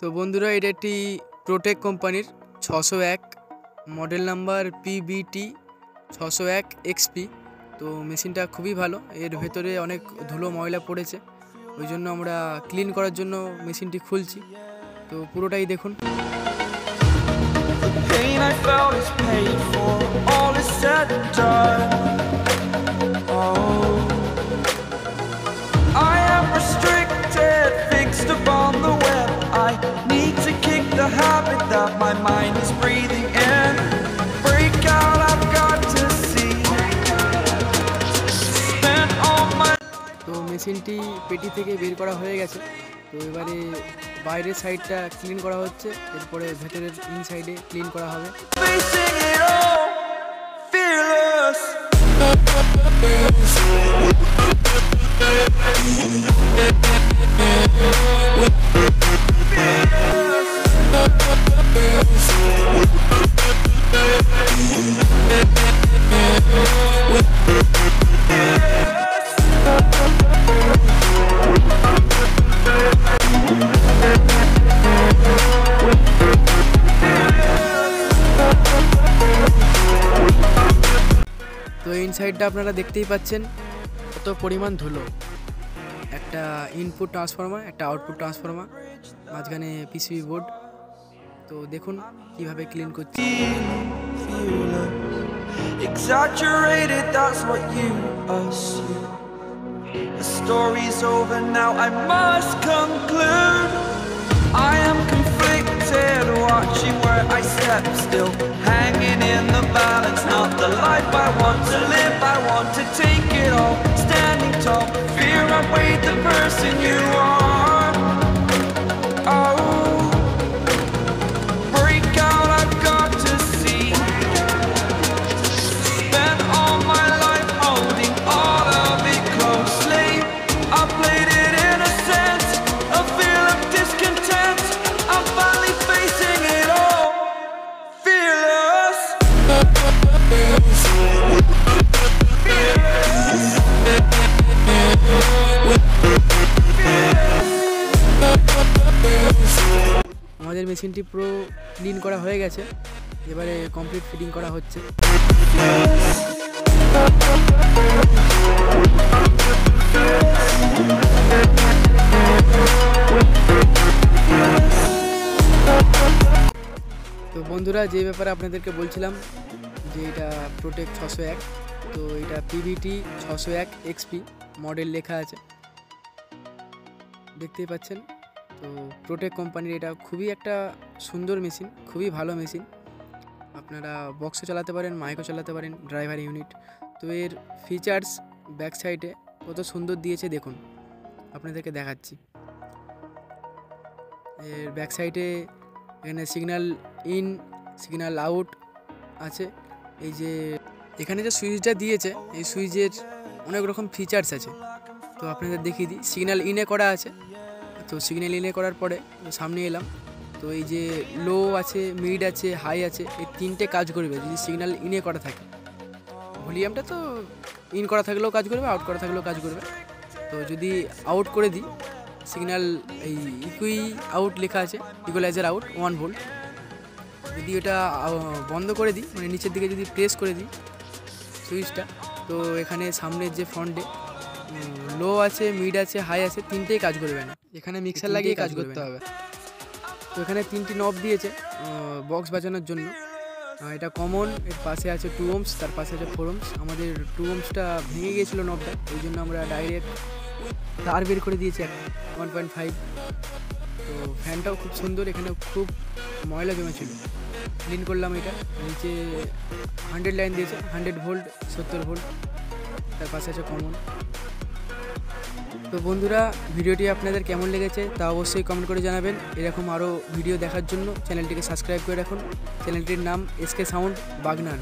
তো বন্ধুরা এটা একটি প্রোটেক কোম্পানির 601 মডেল নাম্বার PBT 601 XP। তো মেশিনটা খুবই ভালো, এর ভেতরে অনেক ধুলো ময়লা পড়েছে, ওই জন্য আমরা ক্লিন করার জন্য মেশিনটি খুলছি। তো পুরোটাই দেখুন। The habit that my mind is breathing in. Break out, I've got to see. Spent all my তো মেশিনটি পেটি থেকে বের করা হয়ে গেছে। তো এবারে বাইরের সাইডটা ক্লিন করা হচ্ছে, এরপরে ভেতরের ইনসাইডে ক্লিন করা হবে। facing it all, fearless. তো ইনসাইডটা আপনারা দেখতেই পাচ্ছেন কত পরিমাণ ধুলো। একটা ইনপুট ট্রান্সফরমার, একটা আউটপুট ট্রান্সফরমার, মাঝখানে PCB বোর্ড। তো দেখুন কিভাবে ক্লিন করছি। Exaggerated, that's what you assume. The story's over now, I must conclude. I am conflicted, watching where I step still, hanging in the balance. Not the life I want to live, I want to take it all. Standing tall, fear I weighed the person you are. Oh, break out, I've got to see. Spent all my life holding all of it closely. I played it innocent, a feel of discontent. I'm finally facing it all, fearless. আমাদের মেশিনটি পুরো clean করা হয়ে গেছে, এবারে complete fitting করা হচ্ছে। তো বন্ধুরা, যে ব্যাপারে আপনাদেরকে বলছিলাম যে এটা প্রোটেক 601, তো এটা PBT 601 XP মডেল লেখা আছে, দেখতেই পাচ্ছেন। তো প্রোটেক কোম্পানির এটা খুবই একটা সুন্দর মেশিন, খুবই ভালো মেশিন। আপনারা বক্সও চালাতে পারেন, মাইকও চালাতে পারেন, ড্রাইভার ইউনিট। তো এর ফিচার্স ব্যাক সাইডে কত সুন্দর দিয়েছে দেখুন, আপনাদেরকে দেখাচ্ছি। এর ব্যাক সাইডে এখানে সিগন্যাল ইন, সিগন্যাল আউট আছে। এই যে এখানে যে সুইচটা দিয়েছে, এই সুইচের অনেক রকম ফিচার্স আছে। তো আপনাদের দেখিয়ে দিই। সিগন্যাল ইনে করা আছে, তো সিগন্যাল ইনে করার পরে সামনে এলাম। তো এই যে লো আছে, মিড আছে, হাই আছে, এই তিনটে কাজ করবে যদি সিগন্যাল ইনে করা থাকে। ভলিউমটা তো ইন করা থাকলেও কাজ করবে, আউট করা থাকলেও কাজ করবে। তো যদি আউট করে দিই, সিগন্যাল এই ইকুই আউট লেখা আছে, ইকুয়ালাইজার আউট 1 ভোল্ট। যদি এটা বন্ধ করে দিই, মানে নিচের দিকে যদি প্রেস করে দিই সুইচটা, তো এখানে সামনের যে ফ্রন্টে লো আছে, মিড আছে, হাই আছে, তিনটেই কাজ করবে না। এখানে মিক্সার লাগিয়ে কাজ করতে হবে। তো এখানে 3টি নব দিয়েছে বক্স বাজানোর জন্য। এটা কমন, এর পাশে আছে 2 ohms, তার পাশে আছে 4 ohms। আমাদের 2 ohmsটা ভেঙে গিয়েছিলো নবটা, ওই জন্য আমরা ডাইরেক্ট তার বের করে দিয়েছি 1.5। তো ফ্যানটাও খুব সুন্দর, এখানে খুব ময়লা জমেছিল, ক্লিন করলাম। এটা নিচে 100 লাইন দিয়েছে, 100 ভোল্ট, 70 ভোল্ট, তার পাশে আছে কমন। তো বন্ধুরা, ভিডিওটি আপনাদের কেমন লেগেছে তা অবশ্যই কমেন্ট করে জানাবেন। এরকম আরও ভিডিও দেখার জন্য চ্যানেলটিকে সাবস্ক্রাইব করে রাখুন। চ্যানেলটির নাম SK সাউন্ড বাগনান।